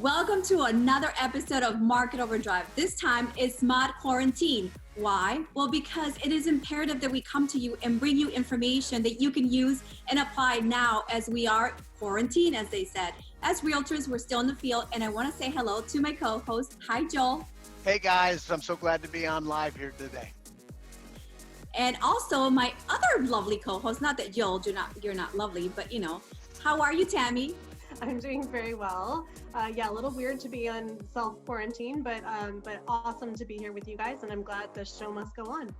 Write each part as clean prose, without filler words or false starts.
Welcome to another episode of Market Overdrive. This time it's mod quarantine. Why? Well, because it is imperative that we come to you and bring you information that you can use and apply now as we are quarantined, as they said. As realtors, we're still in the field, and I want to say hello to my co-host. Hi, Joel. Hey guys, I'm so glad to be on live here today. And also my other lovely co-host, not that Joel, you're not lovely, but you know, how are you, Tammy? I'm doing very well. A little weird to be on self-quarantine, but awesome to be here with you guys, and I'm glad the show must go on.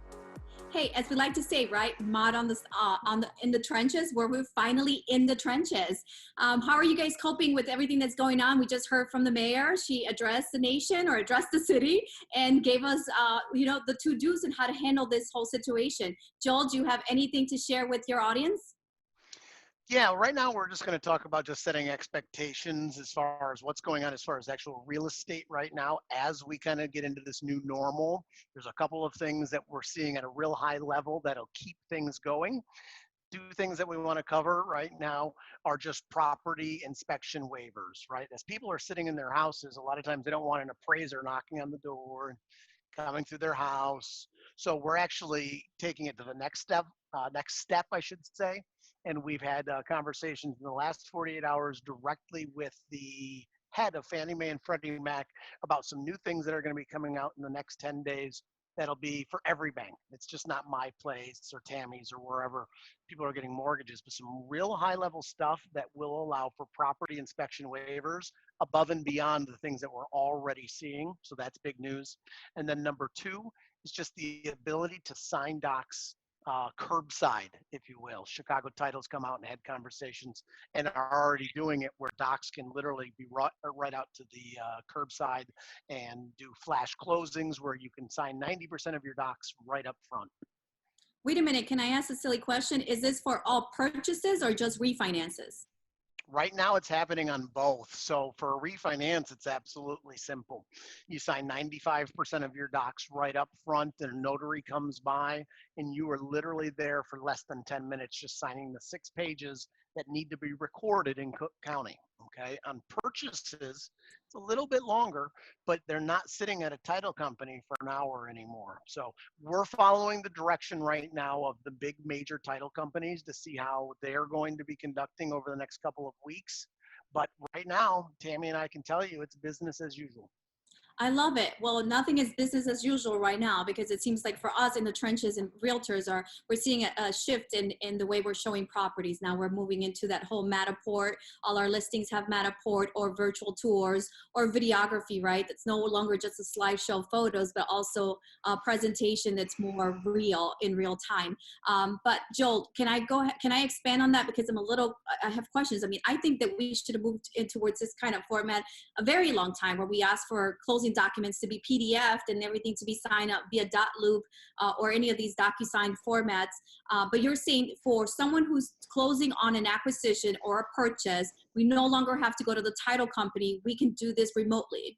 Hey, as we like to say, right, mod on this in the trenches, where we're finally in the trenches. How are you guys coping with everything that's going on? We just heard from the mayor. She addressed the nation or addressed the city and gave us, the to-dos and how to handle this whole situation. Joel, do you have anything to share with your audience? Yeah, right now we're just going to talk about just setting expectations as far as what's going on as far as actual real estate right now as we kind of get into this new normal. There's a couple of things that we're seeing at a real high level that'll keep things going. Two things that we want to cover right now are just property inspection waivers, right? As people are sitting in their houses, a lot of times they don't want an appraiser knocking on the door, coming through their house. So we're actually taking it to the next step, I should say. And we've had conversations in the last 48 hours directly with the head of Fannie Mae and Freddie Mac about some new things that are going to be coming out in the next 10 days. That'll be for every bank. It's just not my place or Tammy's or wherever people are getting mortgages, but some real high level stuff that will allow for property inspection waivers above and beyond the things that we're already seeing. So that's big news. And then number two is just the ability to sign docs curbside, if you will. Chicago Title's come out and had conversations and are already doing it where docs can literally be right out to the curbside and do flash closings where you can sign 90% of your docs right up front. Wait a minute, can I ask a silly question? Is this for all purchases or just refinances? Right now it's happening on both. So for a refinance, it's absolutely simple. You sign 95% of your docs right up front and a notary comes by and you are literally there for less than 10 minutes just signing the 6 pages that need to be recorded in Cook County. Okay, on purchases, it's a little bit longer, but they're not sitting at a title company for an hour anymore. So we're following the direction right now of the big major title companies to see how they're going to be conducting over the next couple of weeks. But right now, Tammy and I can tell you it's business as usual. I love it. Well, nothing is business as usual right now because it seems like for us in the trenches and realtors we're seeing a shift in the way we're showing properties. Now we're moving into that whole Matterport. All our listings have Matterport or virtual tours or videography, right? It's no longer just a slideshow photos, but also a presentation that's more real in real time. But Joel, can I expand on that? Because I have questions. I mean, I think that we should have moved in towards this kind of format a very long time where we ask for closing documents to be PDF'd and everything to be signed up via .loop or any of these DocuSign formats. But you're saying for someone who's closing on an acquisition or a purchase, we no longer have to go to the title company. We can do this remotely.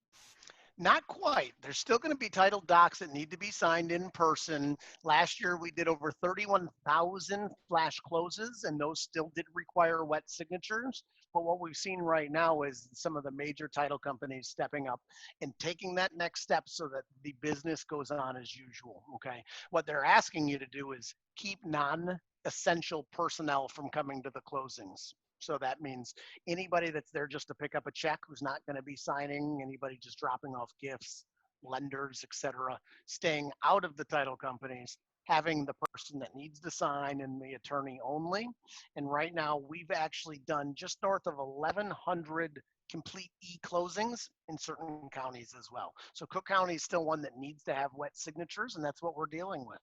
Not quite. There's still going to be title docs that need to be signed in person. Last year, we did over 31,000 flash closes, and those still did require wet signatures. But what we've seen right now is some of the major title companies stepping up and taking that next step so that the business goes on as usual, okay? What they're asking you to do is keep non-essential personnel from coming to the closings. So that means anybody that's there just to pick up a check who's not going to be signing, anybody just dropping off gifts, lenders, etc., staying out of the title companies, having the person that needs to sign and the attorney only. And right now we've actually done just north of 1,100 complete e-closings in certain counties as well. So Cook County is still one that needs to have wet signatures, and that's what we're dealing with.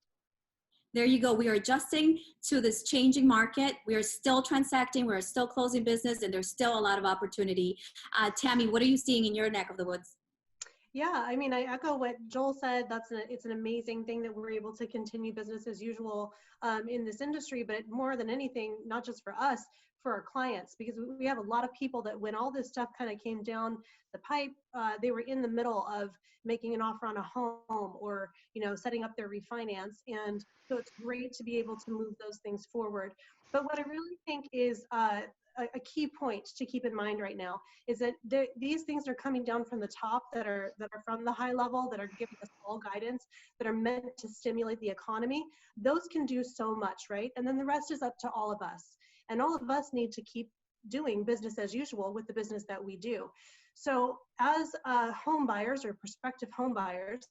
There you go. We are adjusting to this changing market. We are still transacting. We're still closing business, and there's still a lot of opportunity. Tammy, what are you seeing in your neck of the woods? Yeah, I mean, I echo what Joel said. It's an amazing thing that we're able to continue business as usual in this industry, but more than anything, not just for us, for our clients, because we have a lot of people that when all this stuff kind of came down the pipe, they were in the middle of making an offer on a home, or setting up their refinance, and so it's great to be able to move those things forward. But what I really think is a key point to keep in mind right now is that these things are coming down from the top, that are from the high level, that are giving us all guidance, that are meant to stimulate the economy. Those can do so much, right? And then the rest is up to all of us. And all of us need to keep doing business as usual with the business that we do. So as home buyers or prospective home buyers,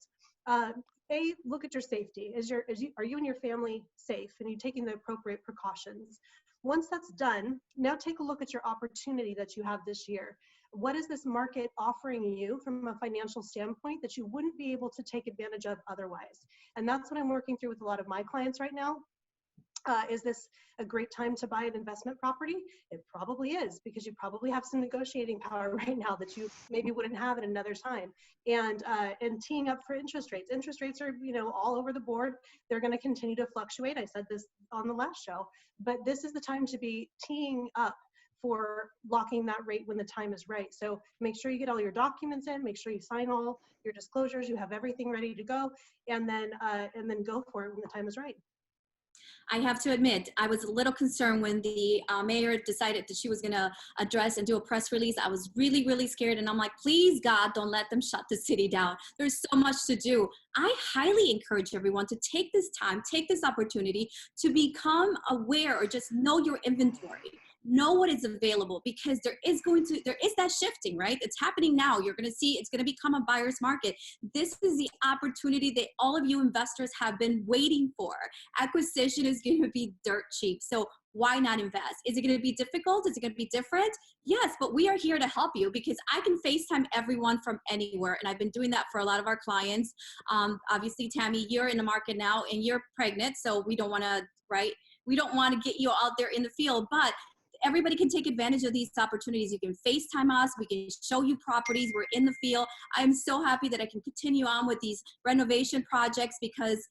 look at your safety. Are you and your family safe? And you taking the appropriate precautions? Once that's done, now take a look at your opportunity that you have this year. What is this market offering you from a financial standpoint that you wouldn't be able to take advantage of otherwise? And that's what I'm working through with a lot of my clients right now. Is this a great time to buy an investment property? It probably is, because you probably have some negotiating power right now that you maybe wouldn't have at another time. And teeing up for interest rates. Interest rates are all over the board. They're going to continue to fluctuate. I said this on the last show, but this is the time to be teeing up for locking that rate when the time is right. So make sure you get all your documents in, make sure you sign all your disclosures, you have everything ready to go, and then go for it when the time is right. I have to admit, I was a little concerned when the mayor decided that she was going to address and do a press release. I was really, really scared. And I'm like, please, God, don't let them shut the city down. There's so much to do. I highly encourage everyone to take this time, take this opportunity to become aware, or just know your inventory. Know what is available, because there is that shifting, right? It's happening now. You're going to see it's going to become a buyer's market. This is the opportunity that all of you investors have been waiting for. Acquisition is going to be dirt cheap. So why not invest? Is it going to be difficult? Is it going to be different? Yes, but we are here to help you, because I can FaceTime everyone from anywhere. And I've been doing that for a lot of our clients. Obviously, Tammy, you're in the market now and you're pregnant. So we don't want to, right? We don't want to get you out there in the field, but everybody can take advantage of these opportunities. You can FaceTime us. We can show you properties. We're in the field. I'm so happy that I can continue on with these renovation projects, because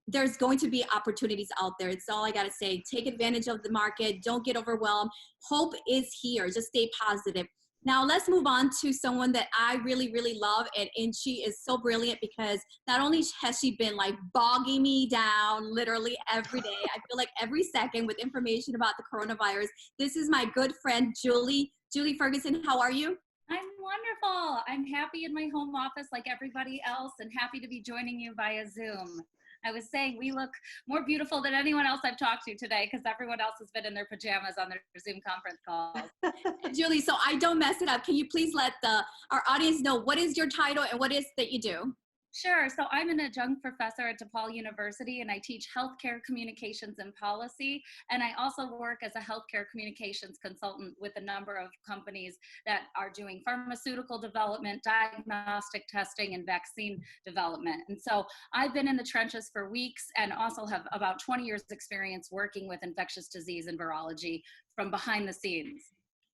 there's going to be opportunities out there. It's all I got to say. Take advantage of the market. Don't get overwhelmed. Hope is here. Just stay positive. Now let's move on to someone that I really, really love. And she is so brilliant, because not only has she been like bogging me down literally every day, I feel like every second, with information about the coronavirus. This is my good friend, Julie. Julie Ferguson, how are you? I'm wonderful. I'm happy in my home office like everybody else, and happy to be joining you via Zoom. I was saying we look more beautiful than anyone else I've talked to today, because everyone else has been in their pajamas on their Zoom conference calls. Julie, so I don't mess it up, can you please let our audience know what is your title and what is that you do? Sure. So I'm an adjunct professor at DePaul University, and I teach healthcare communications and policy. And I also work as a healthcare communications consultant with a number of companies that are doing pharmaceutical development, diagnostic testing, and vaccine development. And so I've been in the trenches for weeks, and also have about 20 years experience working with infectious disease and virology from behind the scenes.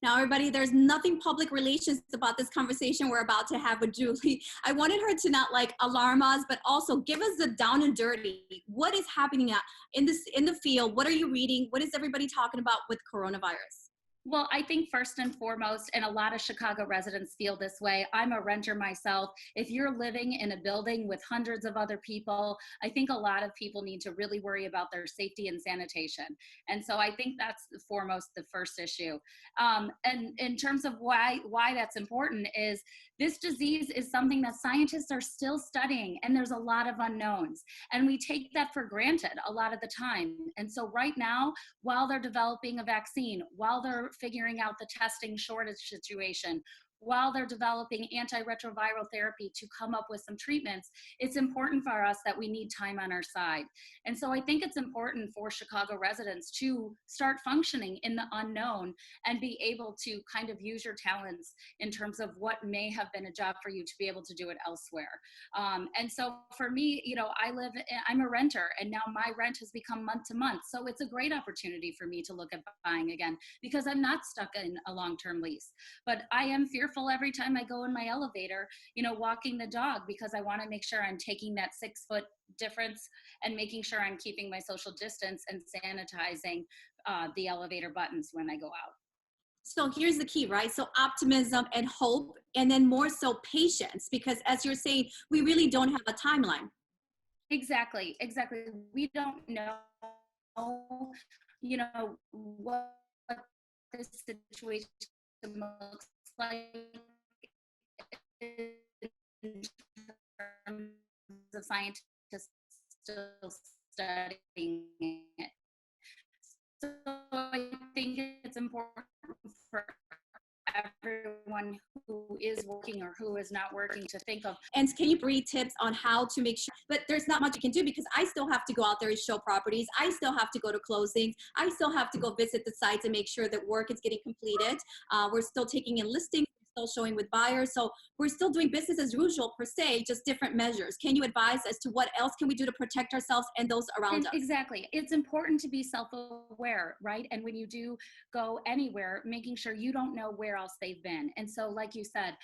Now, everybody, there's nothing public relations about this conversation we're about to have with Julie. I wanted her to not like alarm us, but also give us the down and dirty. What is happening in the field? What are you reading? What is everybody talking about with coronavirus? Well, I think first and foremost, and a lot of Chicago residents feel this way, I'm a renter myself. If you're living in a building with hundreds of other people, I think a lot of people need to really worry about their safety and sanitation. And so I think that's the first issue. And in terms of why that's important is this disease is something that scientists are still studying, and there's a lot of unknowns. And we take that for granted a lot of the time. And so right now, while they're developing a vaccine, while they're figuring out the testing shortage situation, while they're developing antiretroviral therapy to come up with some treatments, it's important for us that we need time on our side. And so I think it's important for Chicago residents to start functioning in the unknown and be able to kind of use your talents in terms of what may have been a job for you to be able to do it elsewhere. And so for me, I'm a renter, and now my rent has become month to month. So it's a great opportunity for me to look at buying again, because I'm not stuck in a long-term lease. But I am fearful every time I go in my elevator, walking the dog, because I want to make sure I'm taking that 6-foot difference, and making sure I'm keeping my social distance and sanitizing the elevator buttons when I go out. So here's the key, right? So optimism and hope, and then more so patience, because as you're saying, we really don't have a timeline. Exactly, exactly. We don't know, what this situation looks like in terms of scientists still studying it. So I think it's important for everyone who is working or who is not working to think of. And can you bring tips on how to make sure, but there's not much you can do because I still have to go out there and show properties. I still have to go to closings. I still have to go visit the sites and make sure that work is getting completed. We're still taking in listings, we're still showing with buyers. So we're still doing business as usual per se, just different measures. Can you advise as to what else can we do to protect ourselves and those around us? Exactly. It's important to be self-aware, right? And when you do go anywhere, making sure you don't know where else they've been. And so, like you said,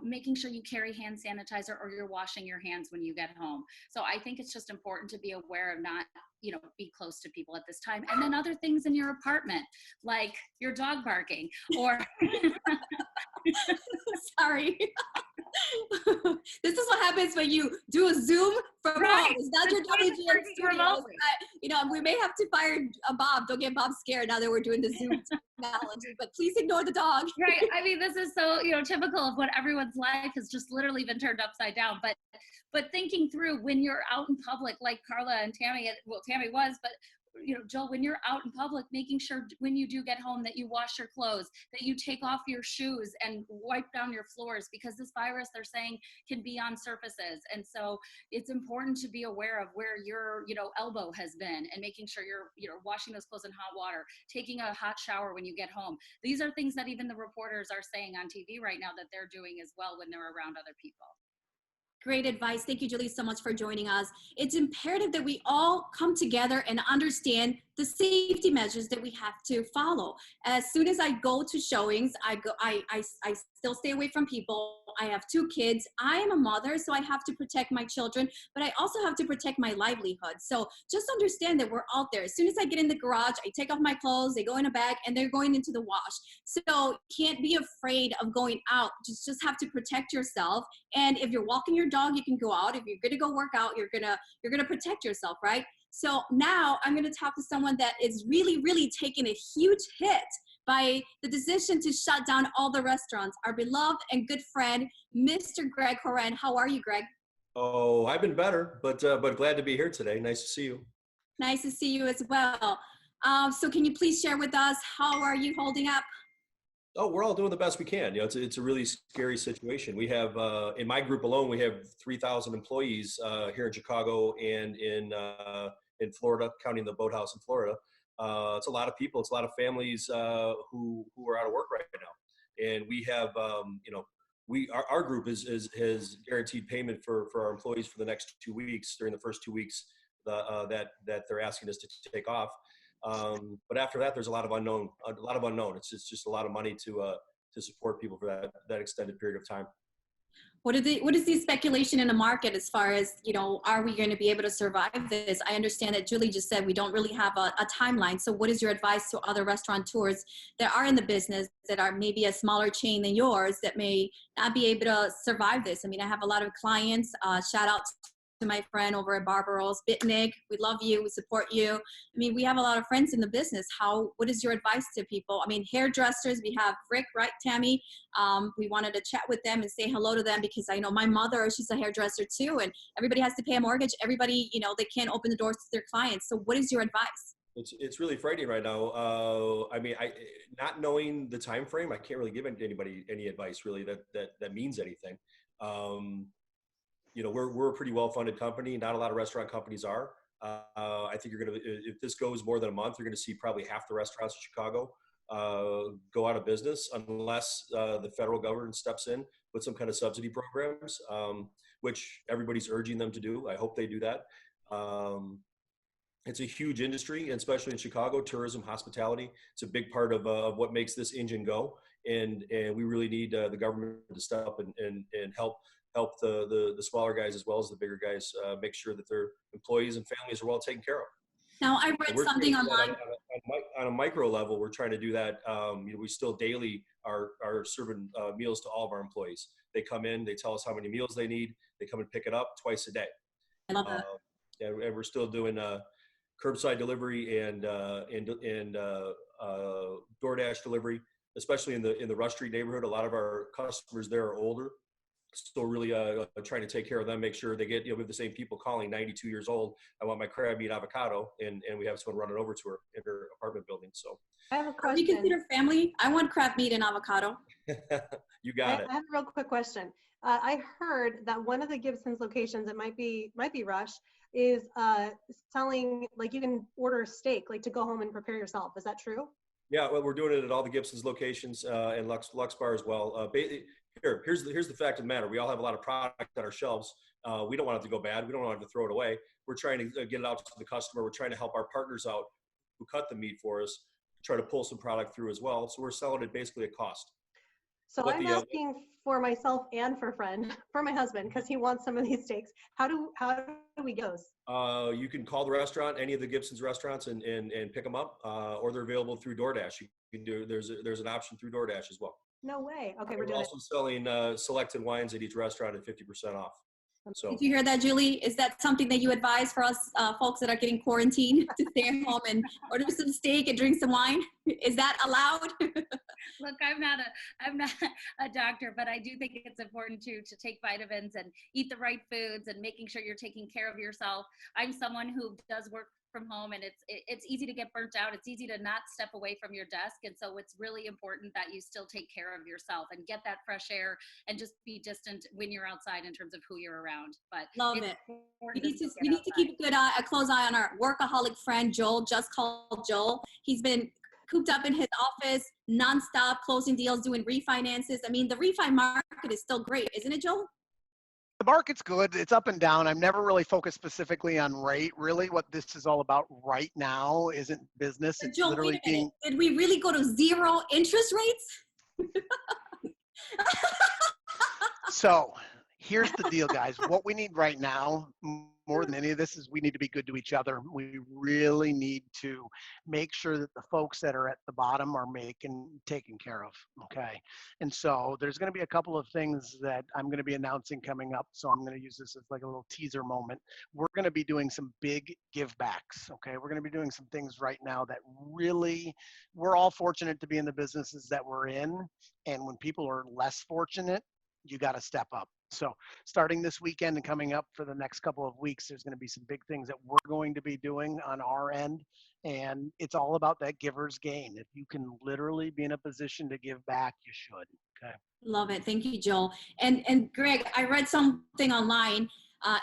making sure you carry hand sanitizer or you're washing your hands when you get home. So I think it's just important to be aware of not, be close to people at this time. And then other things in your apartment, like your dog barking or Sorry. This is what happens when you do a Zoom from home. It's not your WGN studios. We may have to fire Bob. Don't get Bob scared now that we're doing the Zoom technology, but please ignore the dog. Right. I mean, this is so, typical of what everyone's life has just literally been turned upside down. But thinking through when you're out in public, like Carla and Tammy, well, Tammy was, but Jill, when you're out in public, making sure when you do get home that you wash your clothes, that you take off your shoes and wipe down your floors, because this virus, they're saying, can be on surfaces. And so it's important to be aware of where your, elbow has been, and making sure you're washing those clothes in hot water, taking a hot shower when you get home. These are things that even the reporters are saying on TV right now that they're doing as well when they're around other people. Great advice. Thank you, Julie, so much for joining us. It's imperative that we all come together and understand the safety measures that we have to follow. As soon as I go to showings, I still stay away from people. I have 2 kids. I am a mother, so I have to protect my children, but I also have to protect my livelihood. So just understand that we're out there. As soon as I get in the garage, I take off my clothes, they go in a bag, and they're going into the wash. So can't be afraid of going out. Just have to protect yourself. And if you're walking your dog, you can go out. If you're gonna go work out, you're gonna protect yourself, right? So now I'm gonna talk to someone that is really, really taking a huge hit by the decision to shut down all the restaurants. Our beloved and good friend, Mr. Greg Horan. How are you, Greg? Oh, I've been better, but glad to be here today. Nice to see you. Nice to see you as well. So can you please share with us, how are you holding up? Oh, we're all doing the best we can. It's a really scary situation. We have, in my group alone, we have 3,000 employees here in Chicago and in Florida, counting the boathouse in Florida. It's a lot of people. It's a lot of families who are out of work right now. And we have, our group has guaranteed payment for our employees for the next 2 weeks, during the first 2 weeks that they're asking us to take off. But after that, there's a lot of unknown. It's just a lot of money to support people for that extended period of time. What is the speculation in the market as far as, are we going to be able to survive this? I understand that Julie just said we don't really have a timeline. So what is your advice to other restaurateurs that are in the business, that are maybe a smaller chain than yours, that may not be able to survive this? I mean, I have a lot of clients, shout out to my friend over at Barbaros, Bitnik. We love you. We support you. I mean, we have a lot of friends in the business. What is your advice to people? I mean, hairdressers, we have Rick, right, Tammy? We wanted to chat with them and say hello to them, because I know my mother, she's a hairdresser too, and everybody has to pay a mortgage. Everybody, they can't open the doors to their clients. So what is your advice? It's really frightening right now. I mean, not knowing the time frame, I can't really give anybody any advice really that means anything. We're a pretty well-funded company. Not a lot of restaurant companies are. I think if this goes more than a month, you're going to see probably half the restaurants in Chicago go out of business unless the federal government steps in with some kind of subsidy programs, which everybody's urging them to do. I hope they do that. It's a huge industry, and especially in Chicago, tourism, hospitality. It's a big part of what makes this engine go. And we really need the government to step up and help help the smaller guys as well as the bigger guys make sure that their employees and families are well taken care of. Now, I And read we're trying to something do that online. on a micro level. We're trying to do that. We still daily are serving meals to all of our employees. They come in, they tell us how many meals they need. They come and pick it up twice a day. I love that. And we're still doing curbside delivery and DoorDash delivery, especially in the Rush Street neighborhood. A lot of our customers there are older, still really trying to take care of them, make sure they get, we have the same people calling, 92 years old. I want my crab meat avocado, and we have someone running over to her in her apartment building. So I have a Are we question. consider family? I want crab meat and avocado. you got it. I have a real quick question. I heard that one of the Gibson's locations, it might be Rush, is selling, like you can order a steak, like to go home and prepare yourself. Is that true? Yeah, well, we're doing it at all the Gibson's locations and Lux Bar as well. Here's the fact of the matter. We all have a lot of product on our shelves. We don't want it to go bad. We don't want to throw it away. We're trying to get it out to the customer. We're trying to help our partners out who cut the meat for us, try to pull some product through as well. So we're selling it basically at cost. So I'm asking for myself and for my husband, because he wants some of these steaks. How do we go? You can call the restaurant, any of the Gibson's restaurants, and pick them up, or they're available through DoorDash. You can do there's an option through DoorDash as well. No way. Okay, We're doing also selling selected wines at each restaurant at 50% off. So Did you hear that, Julie? Is that something that you advise for us folks that are getting quarantined to stay at home and order some steak and drink some wine? Is that allowed? Look, I'm not a doctor, but I do think it's important to take vitamins and eat the right foods and making sure you're taking care of yourself. I'm someone who does work from home, and it's easy to get burnt out. It's easy to not step away from your desk, and so it's really important that you still take care of yourself and get that fresh air and just be distant when you're outside in terms of who you're around. But Love it. We need to keep a close eye on our workaholic friend Joel. Just called Joel. He's been cooped up in his office nonstop, closing deals, doing refinances. I mean, the refi market is still great, isn't it, Joel? The market's good. It's up and down. I'm never really focused specifically on rate. Really, what this is all about right now isn't business. It's Joel, literally being. Did we really go to zero interest rates? So here's the deal, guys. What we need right now, more than any of this, is we need to be good to each other. We really need to make sure that the folks that are at the bottom are taken care of. Okay. And so there's going to be a couple of things that I'm going to be announcing coming up. So I'm going to use this as like a little teaser moment. We're going to be doing some big give backs. Okay. We're going to be doing some things right now that really, we're all fortunate to be in the businesses that we're in. And when people are less fortunate, you got to step up. So starting this weekend and coming up for the next couple of weeks, there's going to be some big things that we're going to be doing on our end. And it's all about that giver's gain. If you can literally be in a position to give back, you should. Okay. Love it. Thank you, Joel. And Greg, I read something online,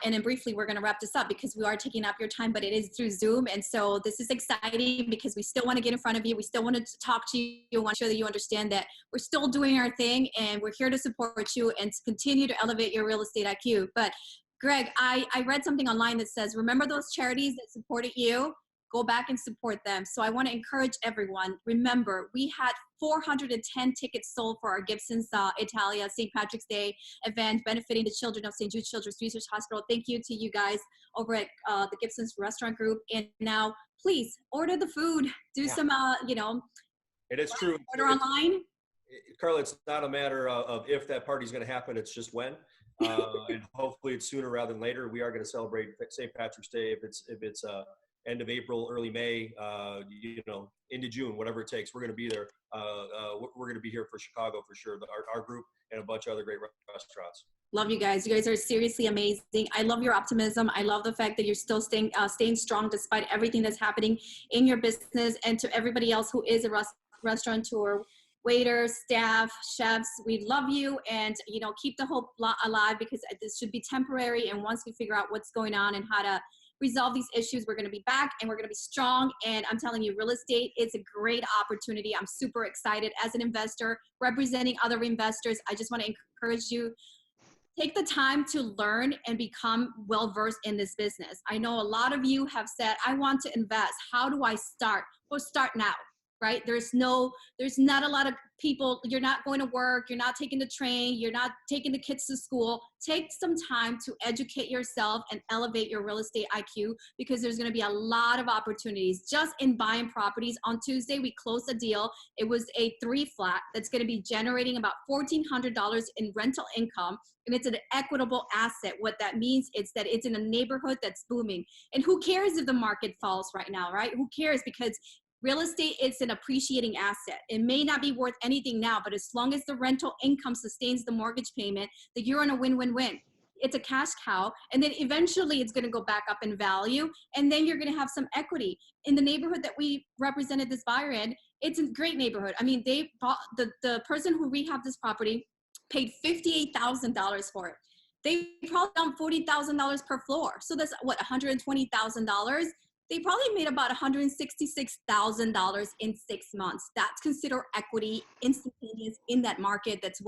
and then briefly we're going to wrap this up because we are taking up your time, but it is through Zoom. And so this is exciting because we still want to get in front of you. We still want to talk to you. We want to make sure that you understand that we're still doing our thing and we're here to support you and to continue to elevate your real estate IQ. But Greg, I read something online that says, remember those charities that supported you? Go back and support them. So I want to encourage everyone. Remember, we had 410 tickets sold for our Gibson's Italia St. Patrick's Day event benefiting the children of St. Jude Children's Research Hospital. Thank you to you guys over at the Gibson's Restaurant Group. And now, please order the food. Do some, it is true. Order online. Carla, it's not a matter of if that party's going to happen. It's just when. And hopefully it's sooner rather than later. We are going to celebrate St. Patrick's Day if it's end of April, early May, into June, whatever it takes. We're going to be there. We're going to be here for Chicago for sure. Our group and a bunch of other great restaurants. Love you guys. You guys are seriously amazing. I love your optimism. I love the fact that you're still staying strong despite everything that's happening in your business. And to everybody else who is a restaurateur, waiters, staff, chefs, we love you, and keep the hope alive because this should be temporary. And once we figure out what's going on and how to resolve these issues, we're going to be back and we're going to be strong. And I'm telling you, real estate is a great opportunity. I'm super excited as an investor representing other investors. I just want to encourage you, take the time to learn and become well-versed in this business. I know a lot of you have said, I want to invest. How do I start? Well, start now, right? There's not a lot of people. You're not going to work. You're not taking the train. You're not taking the kids to school. Take some time to educate yourself and elevate your real estate IQ, because there's going to be a lot of opportunities just in buying properties. On Tuesday, we closed a deal. It was a 3-flat that's going to be generating about $1,400 in rental income. And it's an equitable asset. What that means is that it's in a neighborhood that's booming. And who cares if the market falls right now, right? Who cares? Because real estate is an appreciating asset. It may not be worth anything now, but as long as the rental income sustains the mortgage payment, that you're on a win-win-win. It's a cash cow, and then eventually it's going to go back up in value, and then you're going to have some equity. In the neighborhood that we represented this buyer in, it's a great neighborhood. I mean, they bought, the person who rehabbed this property paid $58,000 for it. They probably found $40,000 per floor. So that's what, $120,000. They probably made about $166,000 in 6 months. That's considered equity, instantaneous in that market, that's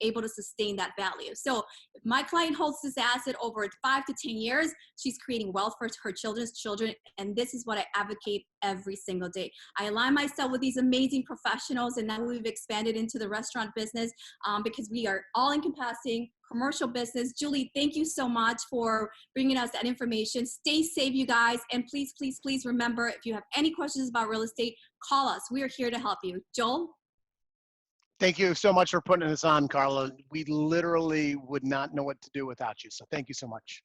able to sustain that value. So if my client holds this asset over 5 to 10 years, she's creating wealth for her children's children. And this is what I advocate every single day. I align myself with these amazing professionals, and now we've expanded into the restaurant business because we are all encompassing commercial business. Julie, thank you so much for bringing us that information. Stay safe, you guys. And please, please, please remember, if you have any questions about real estate, call us. We are here to help you. Joel? Thank you so much for putting this on, Carla. We literally would not know what to do without you. So thank you so much.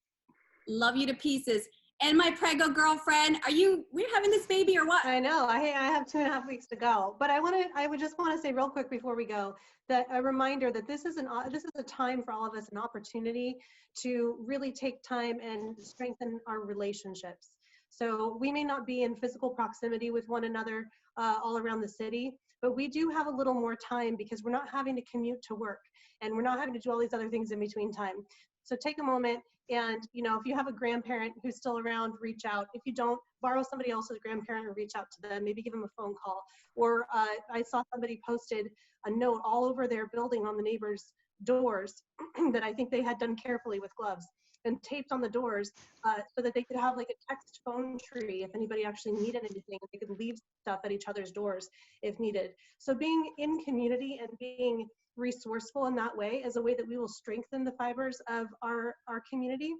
Love you to pieces. And my prego girlfriend, we're having this baby or what? I know. I have 2.5 weeks to go, but I would just want to say real quick before we go that a reminder that this is a time for all of us, an opportunity to really take time and strengthen our relationships. So we may not be in physical proximity with one another all around the city, but we do have a little more time because we're not having to commute to work and we're not having to do all these other things in between time. So take a moment and, if you have a grandparent who's still around, reach out. If you don't, borrow somebody else's grandparent or reach out to them, maybe give them a phone call. Or I saw somebody posted a note all over their building on the neighbors' doors that I think they had done carefully with gloves and taped on the doors so that they could have like a text phone tree if anybody actually needed anything. They could leave stuff at each other's doors if needed. So being in community and being resourceful in that way is a way that we will strengthen the fibers of our community.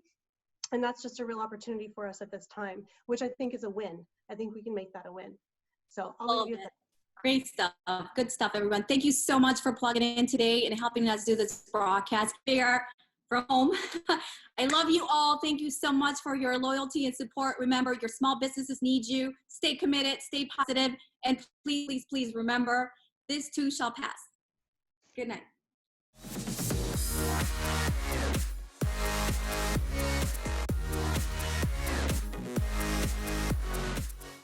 And that's just a real opportunity for us at this time, which I think is a win. I think we can make that a win. So I'll leave you with that. Great stuff. Good stuff, everyone. Thank you so much for plugging in today and helping us do this broadcast here from home. I love you all. Thank you so much for your loyalty and support. Remember, your small businesses need you. Stay committed, stay positive, and please, please, please remember, this too shall pass. Good night.